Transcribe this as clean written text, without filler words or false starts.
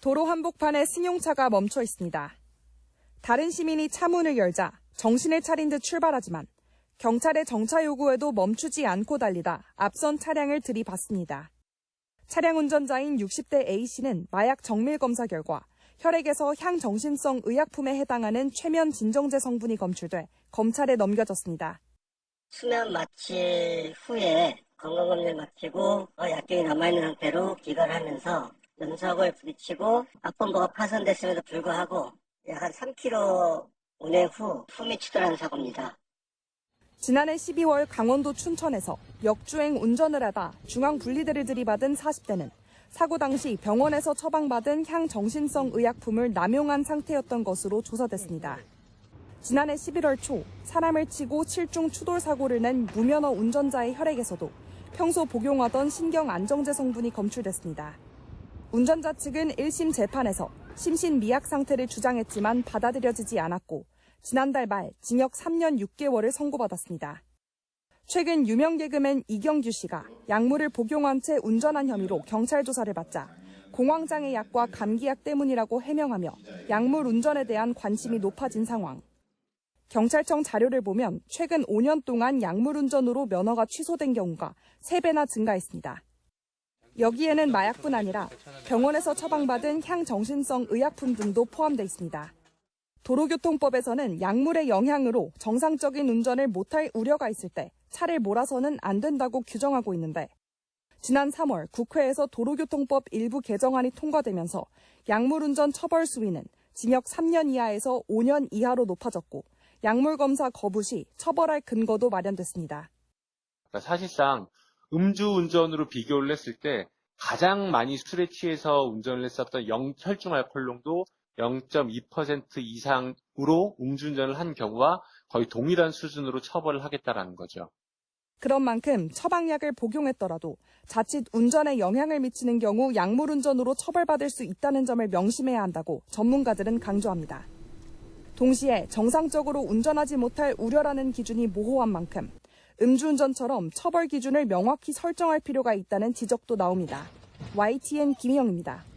도로 한복판에 승용차가 멈춰 있습니다. 다른 시민이 차 문을 열자 정신을 차린 듯 출발하지만 경찰의 정차 요구에도 멈추지 않고 달리다 앞선 차량을 들이받습니다. 차량 운전자인 60대 A씨는 마약 정밀 검사 결과 혈액에서 향정신성 의약품에 해당하는 최면 진정제 성분이 검출돼 검찰에 넘겨졌습니다. 수면 마취 후에 건강검진 마치고 약격이 남아있는 상태로 기가를 하면서 연사고에 부딪히고 앞범버가 파손됐음에도 불구하고 약 한 3km 운행 후 숨이 치달하는 사고입니다. 지난해 12월 강원도 춘천에서 역주행 운전을 하다 중앙 분리대를 들이받은 40대는 사고 당시 병원에서 처방받은 향정신성 의약품을 남용한 상태였던 것으로 조사됐습니다. 지난해 11월 초 사람을 치고 실중 추돌 사고를 낸 무면허 운전자의 혈액에서도 평소 복용하던 신경안정제 성분이 검출됐습니다. 운전자 측은 1심 재판에서 심신미약 상태를 주장했지만 받아들여지지 않았고 지난달 말 징역 3년 6개월을 선고받았습니다. 최근 유명 개그맨 이경규 씨가 약물을 복용한 채 운전한 혐의로 경찰 조사를 받자 공황장애 약과 감기약 때문이라고 해명하며 약물 운전에 대한 관심이 높아진 상황. 경찰청 자료를 보면 최근 5년 동안 약물 운전으로 면허가 취소된 경우가 3배나 증가했습니다. 여기에는 마약뿐 아니라 병원에서 처방받은 향정신성 의약품 등도 포함되어 있습니다. 도로교통법에서는 약물의 영향으로 정상적인 운전을 못할 우려가 있을 때 차를 몰아서는 안 된다고 규정하고 있는데 지난 3월 국회에서 도로교통법 일부 개정안이 통과되면서 약물운전 처벌 수위는 징역 3년 이하에서 5년 이하로 높아졌고 약물검사 거부 시 처벌할 근거도 마련됐습니다. 사실상 음주운전으로 비교를 했을 때 가장 많이 술에 취해서 운전을 했었던 혈중 알코올 농도 0.2% 이상으로 음주운전을 한 경우와 거의 동일한 수준으로 처벌을 하겠다라는 거죠. 그런 만큼 처방약을 복용했더라도 자칫 운전에 영향을 미치는 경우 약물운전으로 처벌받을 수 있다는 점을 명심해야 한다고 전문가들은 강조합니다. 동시에 정상적으로 운전하지 못할 우려라는 기준이 모호한 만큼 음주운전처럼 처벌 기준을 명확히 설정할 필요가 있다는 지적도 나옵니다. YTN 김희영입니다.